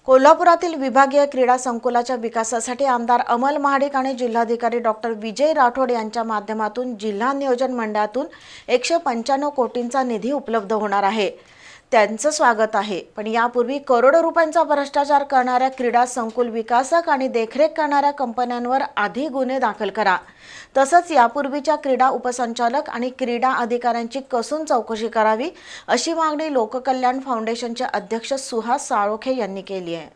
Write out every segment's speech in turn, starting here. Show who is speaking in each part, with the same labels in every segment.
Speaker 1: कोल्हापुरातील विभागीय क्रीडा संकुलाच्या विकासासाठी आमदार अमल महाडिक आणि जिल्हाधिकारी डॉक्टर विजय राठोड यांच्या माध्यमातून जिल्हा नियोजन मंडळातून 195 कोटींचा निधी उपलब्ध होणार आहे। त्यांचं स्वागत आहे। पण यापूर्वी करोडो रुपयांचा भ्रष्टाचार करणाऱ्या क्रीडा संकुल विकासक आणि देखरेख करणाऱ्या कंपन्यांवर आधी गुन्हे दाखल करा। तसंच यापूर्वीच्या क्रीडा उपसंचालक आणि क्रीडा अधिकाऱ्यांची कसून चौकशी करावी, अशी मागणी लोककल्याण फाउंडेशनचे अध्यक्ष सुहास साळोखे यांनी केली आहे।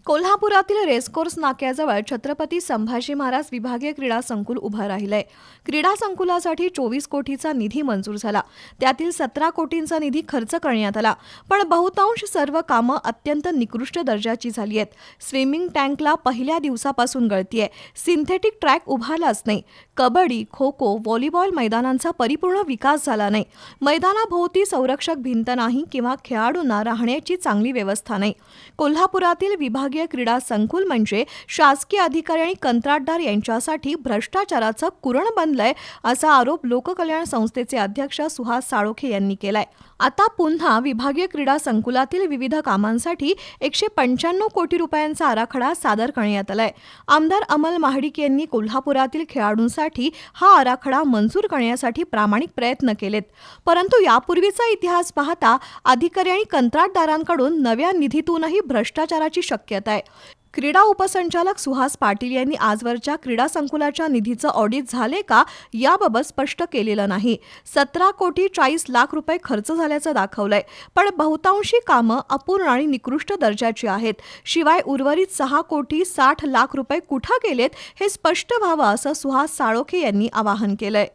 Speaker 2: कोल्हापुरातील रेसकोर्स नाक्याजवळ छत्रपती संभाजी महाराज विभागीय क्रीडा संकुल उभं राहिलंय। क्रीडा संकुलासाठी 24 कोटीचा निधी मंजूर झाला, त्यातील 17 कोटींचा निधी खर्च करण्यात आला, पण बहुतांश सर्व कामं अत्यंत निकृष्ट दर्जाची झाली आहेत। स्विमिंग टँकला पहिल्या दिवसापासून गळती आहे, सिंथेटिक ट्रॅक उभारलाच नाही, कबड्डी, खो खो, व्हॉलीबॉल मैदानांचा परिपूर्ण विकास झाला नाही, मैदानाभोवती संरक्षक भिंत नाही किंवा खेळाडूंना राहण्याची चांगली व्यवस्था नाही। कोल्हापुरातील विभागीय क्रीडा संकुल म्हणजे शासकीय अधिकारी आणि कंत्राटदार यांच्यासाठी भ्रष्टाचाराचं कुरण बनलंय, असा आरोप लोककल्याण संस्थेचे अध्यक्ष सुहास साळोखे यांनी केलाय। आता पुन्हा विभागीय क्रीडा संकुलातील विविध कामांसाठी 195 कोटी रुपयांचा आराखडा सादर करण्यात आलाय। आमदार अमल महाडिक यांनी कोल्हापुरातील खेळाडूंसाठी हा आराखडा मंजूर करण्यासाठी प्रामाणिक प्रयत्न केलेत, परंतु यापूर्वीचा इतिहास पाहता अधिकारी आणि कंत्राटदारांकडून नव्या निधीतूनही भ्रष्टाचाराची शक्यता आहे। क्रीडा उपसंचालक सुहास पाटील यांनी आजवरच्या क्रीडा संकुलाच्या निधीचं ऑडिट झाले का याबाबत स्पष्ट केलेलं नाही। 17 कोटी 40 लाख रुपये खर्च झाल्याचं दाखवलंय, पण बहुतांशी कामं अपूर्ण आणि निकृष्ट दर्जाची आहेत। शिवाय उर्वरित 6 कोटी 60 लाख रुपये कुठं गेलेत हे स्पष्ट व्हावं, असं सुहास साळोखे यांनी आवाहन केलंय।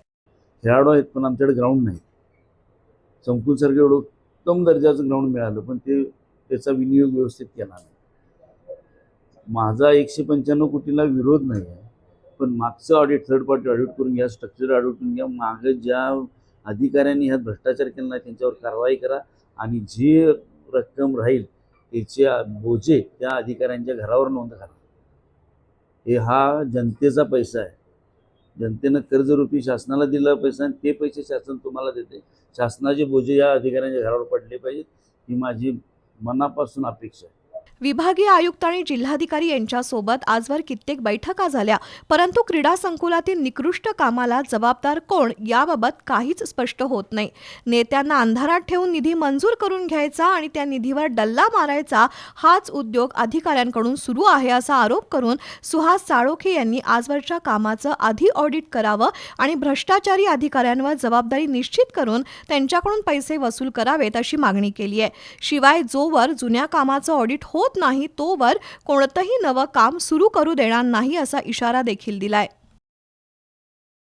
Speaker 3: खेळाडू आहेत पण आमच्याकडे ग्राउंड नाही। संकुलसारखं एवढं उत्तम दर्जाचं ग्राउंड मिळालं, पण त्याचा विनियोग व्यवस्थित केला नाही। माझा 195 कोटीला विरोध नाही आहे, पण मागचं ऑडिट थर्ड पार्टी ऑडिट करून घ्या, स्ट्रक्चर ऑडिट करून घ्या, मागं ज्या अधिकाऱ्यांनी ह्यात भ्रष्टाचार केला नाही त्यांच्यावर कारवाई करा आणि जी रक्कम राहील त्याचे बोजे त्या अधिकाऱ्यांच्या घरावर नोंद करा। हा जनतेचा पैसा आहे, जनतेनं कर्जरूपी शासनाला दिलेला पैसा आणि ते पैसे शासन तुम्हाला देते। शासनाचे बोजे या अधिकाऱ्यांच्या घरावर पडले पाहिजेत, ही माझी मनापासून अपेक्षा आहे।
Speaker 2: विभागीय आयुक्त आणि जिल्हाधिकारी यांच्यासोबत आजवर कित्येक बैठका झाल्या, परंतु क्रीडा संकुलातील निकृष्ट कामाला जबाबदार कोण याबाबत काहीच स्पष्ट होत नाही। नेत्यांना अंधारात ठेवून निधी मंजूर करून घ्यायचा आणि त्या निधीवर डल्ला मारायचा हाच उद्योग अधिकाऱ्यांकडून सुरू आहे, असा आरोप करून सुहास साळोखे यांनी आजवरच्या कामाचं आधी ऑडिट करावं आणि भ्रष्टाचारी अधिकाऱ्यांवर जबाबदारी निश्चित करून त्यांच्याकडून पैसे वसूल करावेत, अशी मागणी केली आहे। शिवाय जोवर जुन्या कामाचं ऑडिट होत नाही तोवर कोणतंही नवं काम सुरू करू देणार नाही, असा इशारा देखील दिलाय।